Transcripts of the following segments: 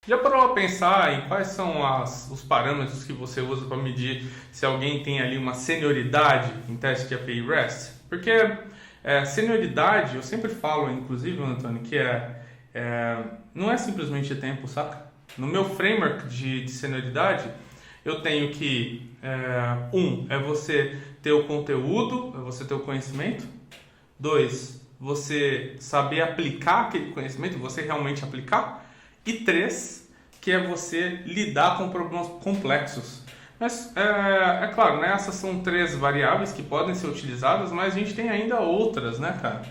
Já parou a pensar em quais são os parâmetros que você usa para medir se alguém tem ali uma senioridade em teste de API REST? Porque senioridade, eu sempre falo, inclusive, Antônio, que não é simplesmente tempo, saca? No meu framework de senioridade, eu tenho que, é você ter o conteúdo, é você ter o conhecimento. 2, você saber aplicar aquele conhecimento, você realmente aplicar. E 3, que é você lidar com problemas complexos. Mas, é claro, né, essas são 3 variáveis que podem ser utilizadas, mas a gente tem ainda outras, né, cara?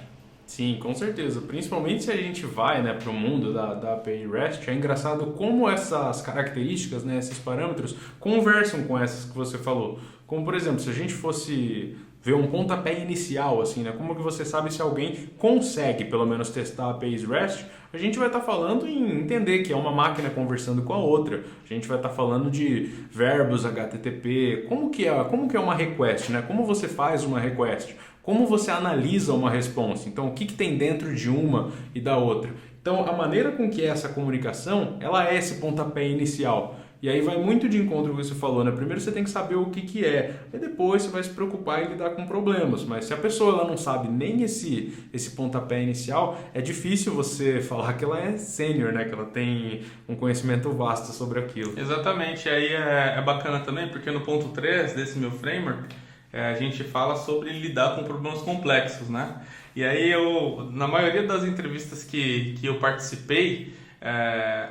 Sim, com certeza. Principalmente se a gente vai, né, para o mundo da API REST, é engraçado como essas características, né, esses parâmetros, conversam com essas que você falou. Como, por exemplo, se a gente fosse ver um pontapé inicial, assim, né, como que você sabe se alguém consegue, pelo menos, testar APIs REST, a gente vai estar falando em entender que é uma máquina conversando com a outra. A gente vai estar falando de verbos HTTP, como que é uma request, né? Como você faz uma request? Como você analisa uma response? Então, o que tem dentro de uma e da outra? Então, a maneira com que é essa comunicação, ela é esse pontapé inicial. E aí vai muito de encontro com o que você falou, né? Primeiro você tem que saber o que é, e depois você vai se preocupar em lidar com problemas. Mas se a pessoa ela não sabe nem esse pontapé inicial, é difícil você falar que ela é sênior, né? Que ela tem um conhecimento vasto sobre aquilo. Exatamente, aí é bacana também, porque no ponto 3 desse meu framework, a gente fala sobre lidar com problemas complexos, né? E aí na maioria das entrevistas que eu participei,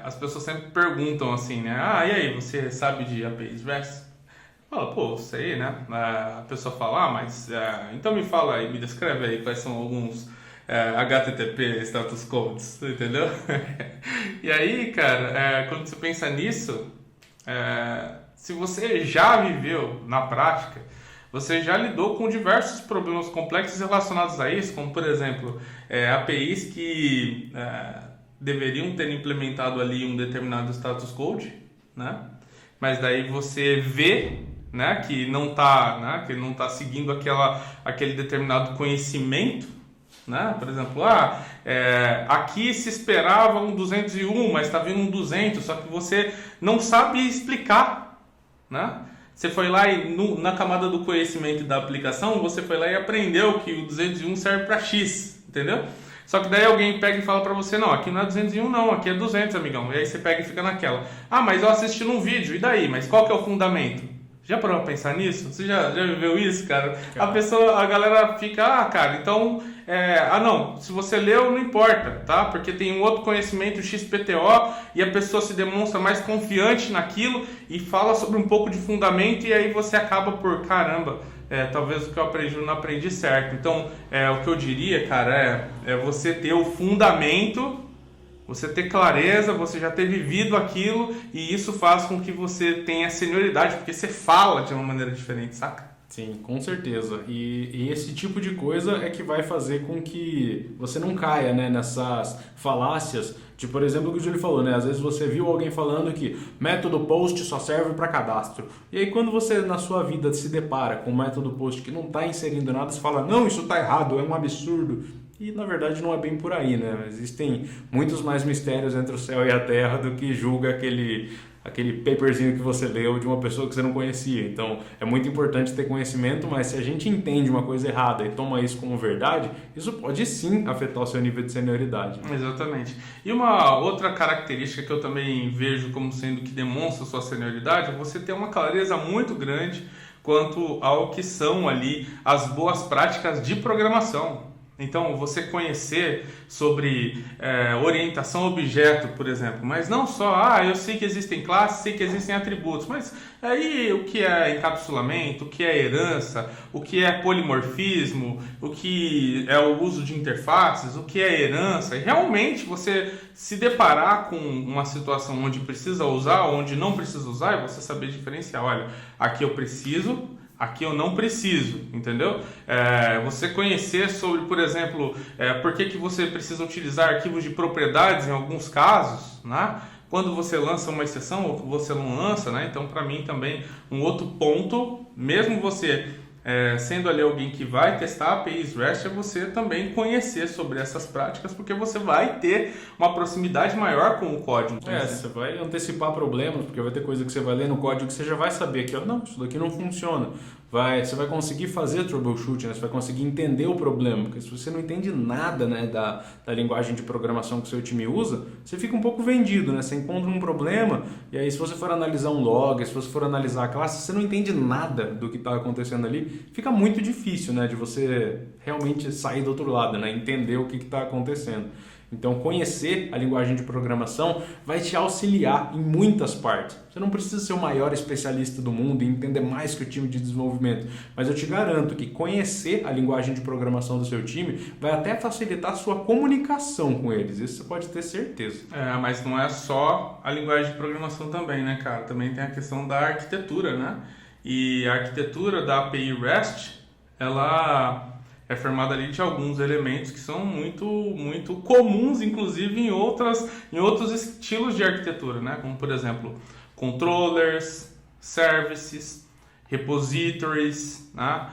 as pessoas sempre perguntam assim, né? E aí, você sabe de APIs REST? Fala, pô, sei, né? A pessoa fala, mas então me fala aí, me descreve aí quais são alguns HTTP status codes, entendeu? E aí, cara, quando você pensa nisso, se você já viveu na prática, você já lidou com diversos problemas complexos relacionados a isso, como por exemplo, APIs que deveriam ter implementado ali um determinado status code, né? Mas daí você vê, né, que não está, né, que não tá seguindo aquele determinado conhecimento, né? Por exemplo, aqui se esperava um 201, mas está vindo um 200, só que você não sabe explicar, né? Você foi lá e na camada do conhecimento da aplicação, você foi lá e aprendeu que o 201 serve para X, entendeu? Só que daí alguém pega e fala pra você, não, aqui não é 201 não, aqui é 200, amigão. E aí você pega e fica naquela. Mas eu assisti num vídeo, e daí? Mas qual que é o fundamento? Já parou pra pensar nisso? Você já viveu isso, cara? A galera fica, cara, então... não, se você leu, não importa, tá? Porque tem um outro conhecimento XPTO e a pessoa se demonstra mais confiante naquilo e fala sobre um pouco de fundamento e aí você acaba por, caramba... talvez o que eu aprendi eu não aprendi certo. Então, o que eu diria, cara, é você ter o fundamento, você ter clareza, você já ter vivido aquilo e isso faz com que você tenha senioridade, porque você fala de uma maneira diferente, saca? Sim, com certeza. E esse tipo de coisa é que vai fazer com que você não caia, né, nessas falácias de, por exemplo, o que o Júlio falou, né? Às vezes você viu alguém falando que método POST só serve para cadastro. E aí quando você na sua vida se depara com um método POST que não está inserindo nada, você fala, não, isso está errado, é um absurdo. E na verdade não é bem por aí, né? Existem muitos mais mistérios entre o céu e a terra do que julga aquele paperzinho que você leu de uma pessoa que você não conhecia. Então, é muito importante ter conhecimento, mas se a gente entende uma coisa errada e toma isso como verdade, isso pode sim afetar o seu nível de senioridade. Exatamente. E uma outra característica que eu também vejo como sendo que demonstra sua senioridade é você ter uma clareza muito grande quanto ao que são ali as boas práticas de programação. Então, você conhecer sobre orientação a objeto, por exemplo, mas não só, eu sei que existem classes, sei que existem atributos, mas aí o que é encapsulamento, o que é herança, o que é polimorfismo, o que é o uso de interfaces, o que é herança, e realmente você se deparar com uma situação onde precisa usar, onde não precisa usar, e você saber diferenciar, olha, aqui eu preciso, aqui eu não preciso, entendeu? Você conhecer sobre, por exemplo, por que você precisa utilizar arquivos de propriedades em alguns casos, né? Quando você lança uma exceção ou você não lança, né? Então, para mim também, um outro ponto, mesmo você sendo ali alguém que vai testar APIs REST, é você também conhecer sobre essas práticas, porque você vai ter uma proximidade maior com o código. Você vai antecipar problemas, porque vai ter coisa que você vai ler no código que você já vai saber que, não, isso daqui não funciona. Você vai conseguir fazer troubleshooting, né? Você vai conseguir entender o problema, porque se você não entende nada, né, da linguagem de programação que o seu time usa, você fica um pouco vendido, né? Você encontra um problema e aí se você for analisar um log, se você for analisar a classe, você não entende nada do que está acontecendo ali, fica muito difícil, né, de você realmente sair do outro lado, né, entender o que está acontecendo. Então, conhecer a linguagem de programação vai te auxiliar em muitas partes. Você não precisa ser o maior especialista do mundo e entender mais que o time de desenvolvimento, mas eu te garanto que conhecer a linguagem de programação do seu time vai até facilitar a sua comunicação com eles. Isso você pode ter certeza. Mas não é só a linguagem de programação também, né, cara? Também tem a questão da arquitetura, né? E a arquitetura da API REST, ela é formada ali de alguns elementos que são muito, muito comuns, inclusive em outros estilos de arquitetura, né? Como, por exemplo, controllers, services, repositories, né?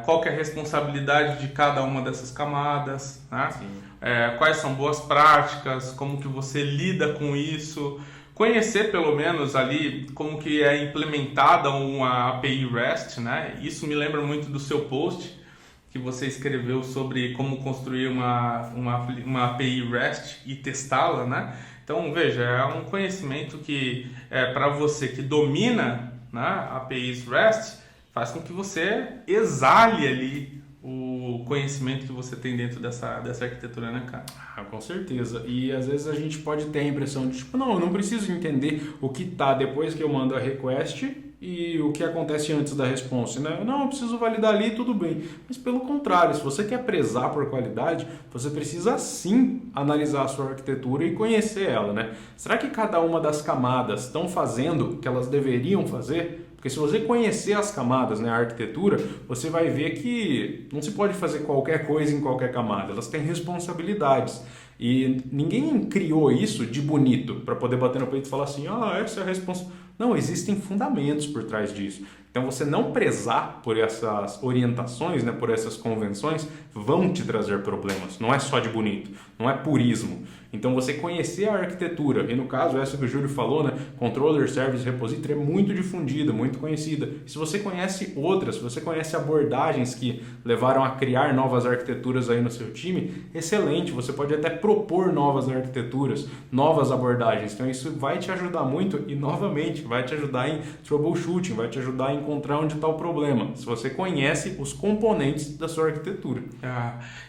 Qual que é a responsabilidade de cada uma dessas camadas, né? Quais são boas práticas, como que você lida com isso, conhecer pelo menos ali como que é implementada uma API REST, né? Isso me lembra muito do seu post que você escreveu sobre como construir uma API REST e testá-la, né? Então, veja, é um conhecimento que, para você que domina, né, APIs REST, faz com que você exale ali o conhecimento que você tem dentro dessa arquitetura, né, cara? Com certeza. E às vezes a gente pode ter a impressão de, tipo, não, eu não preciso entender o que está depois que eu mando a request e o que acontece antes da response, né? Não, eu preciso validar ali, tudo bem. Mas pelo contrário, se você quer prezar por qualidade, você precisa sim analisar a sua arquitetura e conhecer ela, né? Será que cada uma das camadas estão fazendo o que elas deveriam fazer? Porque se você conhecer as camadas, né, a arquitetura, você vai ver que não se pode fazer qualquer coisa em qualquer camada. Elas têm responsabilidades. E ninguém criou isso de bonito para poder bater no peito e falar assim, essa é a responsabilidade. Não, existem fundamentos por trás disso. Então, você não prezar por essas orientações, né, por essas convenções, vão te trazer problemas. Não é só de bonito, não é purismo. Então, você conhecer a arquitetura, e no caso, essa que o Júlio falou, né, Controller, Service, Repository, é muito difundida, muito conhecida. E se você conhece outras, se você conhece abordagens que levaram a criar novas arquiteturas aí no seu time, excelente, você pode até propor novas arquiteturas, novas abordagens. Então, isso vai te ajudar muito e, novamente, vai te ajudar em troubleshooting, vai te ajudar a encontrar onde está o problema, se você conhece os componentes da sua arquitetura.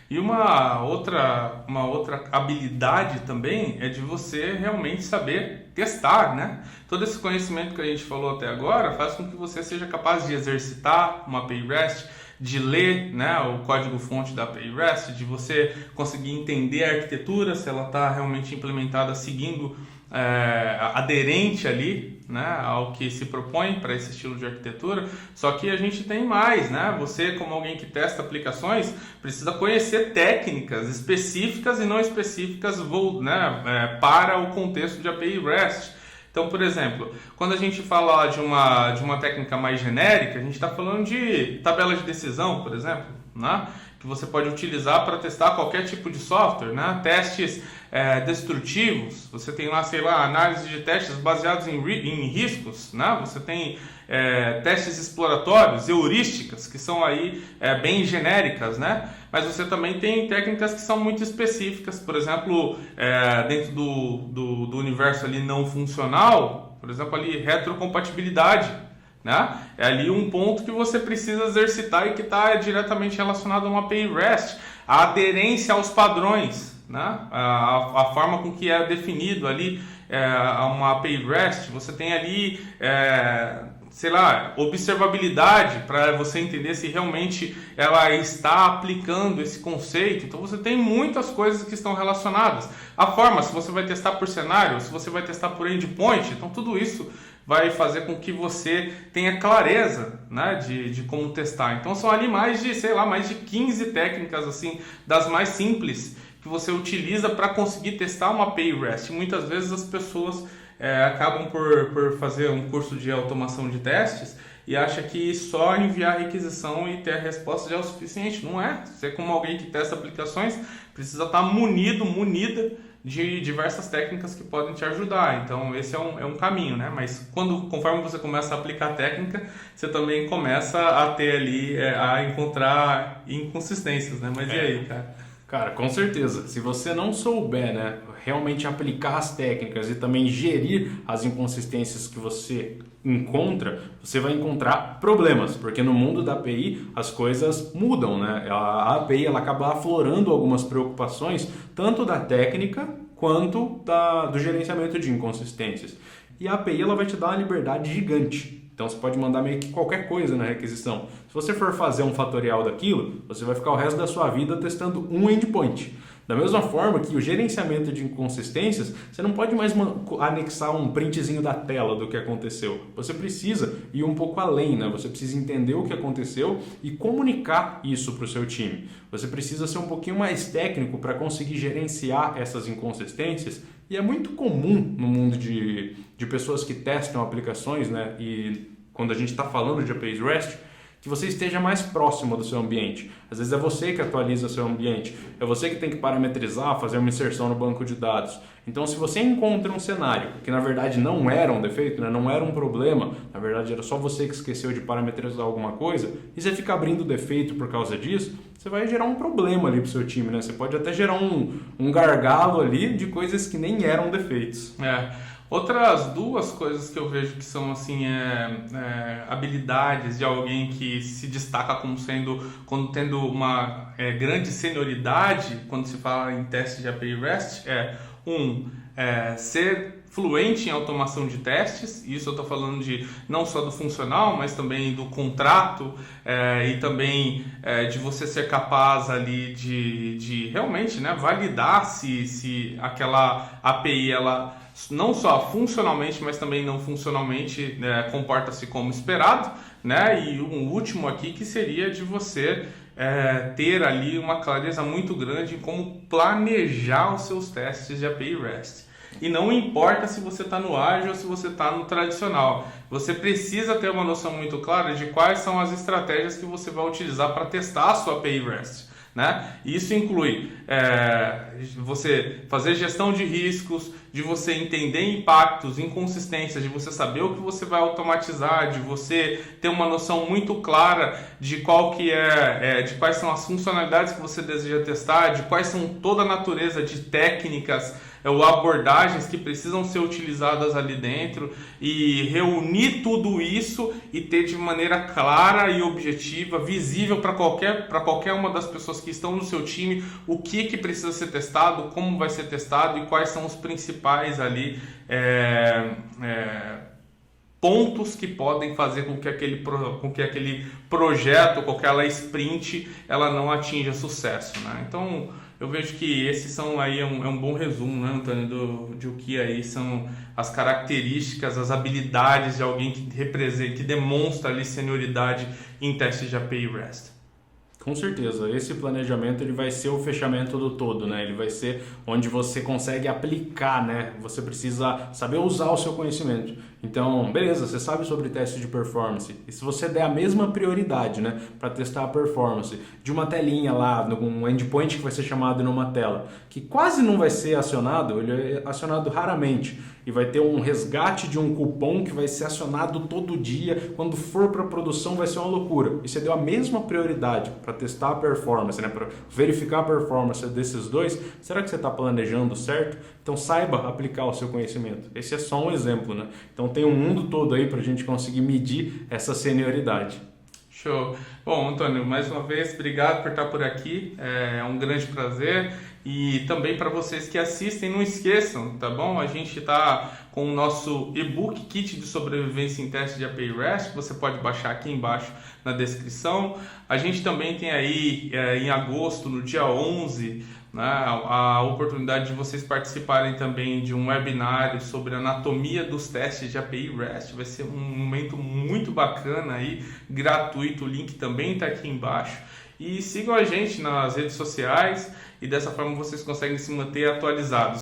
E uma outra habilidade também é de você realmente saber testar, né? Todo esse conhecimento que a gente falou até agora faz com que você seja capaz de exercitar uma API REST, de ler, né, o código-fonte da API REST, de você conseguir entender a arquitetura, se ela está realmente implementada seguindo aderente ali, né, ao que se propõe para esse estilo de arquitetura. Só que a gente tem mais, né? Você, como alguém que testa aplicações, precisa conhecer técnicas específicas e não específicas, né, para o contexto de API REST. Então, por exemplo, quando a gente fala de uma técnica mais genérica, a gente está falando de tabela de decisão, por exemplo, né? Que você pode utilizar para testar qualquer tipo de software, né? Testes destrutivos, você tem lá, sei lá, análise de testes baseados em riscos, né? Você tem testes exploratórios, heurísticas, que são aí bem genéricas, né? Mas você também tem técnicas que são muito específicas, por exemplo, dentro do universo ali não funcional, por exemplo, ali retrocompatibilidade, né? É ali um ponto que você precisa exercitar e que está diretamente relacionado a uma API REST, a aderência aos padrões, né? A forma com que é definido ali uma API REST. Você tem ali, sei lá, observabilidade para você entender se realmente ela está aplicando esse conceito. Então você tem muitas coisas que estão relacionadas. A forma, se você vai testar por cenário, se você vai testar por endpoint, então tudo isso vai fazer com que você tenha clareza, né, de como testar. Então são ali mais de 15 técnicas, assim, das mais simples, que você utiliza para conseguir testar uma API REST. Muitas vezes as pessoas acabam por fazer um curso de automação de testes e acha que só enviar a requisição e ter a resposta já é o suficiente. Não é. Você, como alguém que testa aplicações, precisa estar munida de diversas técnicas que podem te ajudar. Então esse é um caminho, né? Mas conforme você começa a aplicar a técnica, você também começa a ter ali, a encontrar inconsistências, né? Mas e aí, cara? Cara, com certeza. Se você não souber, né, realmente aplicar as técnicas e também gerir as inconsistências que você encontra, você vai encontrar problemas, porque no mundo da API as coisas mudam, né? A API ela acaba aflorando algumas preocupações, tanto da técnica quanto do gerenciamento de inconsistências. E a API ela vai te dar uma liberdade gigante. Então você pode mandar meio que qualquer coisa na requisição. Se você for fazer um fatorial daquilo, você vai ficar o resto da sua vida testando um endpoint. Da mesma forma que o gerenciamento de inconsistências, você não pode mais anexar um printzinho da tela do que aconteceu. Você precisa ir um pouco além, né? Você precisa entender o que aconteceu e comunicar isso para o seu time. Você precisa ser um pouquinho mais técnico para conseguir gerenciar essas inconsistências. E é muito comum no mundo de pessoas que testam aplicações, né? E quando a gente está falando de APIs REST, que você esteja mais próximo do seu ambiente. Às vezes é você que atualiza seu ambiente, é você que tem que parametrizar, fazer uma inserção no banco de dados. Então, se você encontra um cenário que na verdade não era um defeito, né, não era um problema, na verdade era só você que esqueceu de parametrizar alguma coisa, e você fica abrindo defeito por causa disso, você vai gerar um problema ali para o seu time, né? Você pode até gerar um gargalo ali de coisas que nem eram defeitos. Outras duas coisas que eu vejo que são assim, habilidades de alguém que se destaca como quando tendo uma grande senioridade, quando se fala em teste de API REST, ser fluente em automação de testes. Isso eu estou falando de não só do funcional, mas também do contrato, e também de você ser capaz ali de realmente, né, validar se aquela API ela não só funcionalmente, mas também não funcionalmente comporta-se como esperado, né? E um último aqui que seria de você ter ali uma clareza muito grande em como planejar os seus testes de API REST. E não importa se você está no ágil ou se você está no tradicional, você precisa ter uma noção muito clara de quais são as estratégias que você vai utilizar para testar a sua API REST. Né? Isso inclui você fazer gestão de riscos, de você entender impactos, inconsistências, de você saber o que você vai automatizar, de você ter uma noção muito clara de de quais são as funcionalidades que você deseja testar, de quais são toda a natureza de técnicas ou abordagens que precisam ser utilizadas ali dentro, e reunir tudo isso e ter de maneira clara e objetiva, visível para qualquer uma das pessoas que estão no seu time, o que precisa ser testado, como vai ser testado e quais são os principais ali pontos que podem fazer com que aquele projeto, com aquela sprint, ela não atinja sucesso, né? Então eu vejo que esses são aí um bom resumo, né, Antônio, de o que aí são as características, as habilidades de alguém que demonstra ali senioridade em testes de API REST. Com certeza, esse planejamento ele vai ser o fechamento do todo, né? Ele vai ser onde você consegue aplicar, né? Você precisa saber usar o seu conhecimento. Então, beleza, você sabe sobre teste de performance. E se você der a mesma prioridade, né, para testar a performance de uma telinha lá, um endpoint que vai ser chamado numa tela, que quase não vai ser acionado, ele é acionado raramente. E vai ter um resgate de um cupom que vai ser acionado todo dia. Quando for para produção vai ser uma loucura. E você deu a mesma prioridade para testar a performance, né, para verificar a performance desses dois. Será que você está planejando certo? Então saiba aplicar o seu conhecimento. Esse é só um exemplo, né? Então tem um mundo todo aí para a gente conseguir medir essa senioridade. Show. Bom, Antônio, mais uma vez, obrigado por estar por aqui. É um grande prazer. E também para vocês que assistem, não esqueçam, tá bom? A gente está com o nosso e-book Kit de Sobrevivência em Teste de API REST, que você pode baixar aqui embaixo na descrição. A gente também tem aí, em agosto, no dia 11, né, a oportunidade de vocês participarem também de um webinário sobre anatomia dos testes de API REST. Vai ser um momento muito bacana aí, gratuito, o link também está aqui embaixo. E sigam a gente nas redes sociais e dessa forma vocês conseguem se manter atualizados.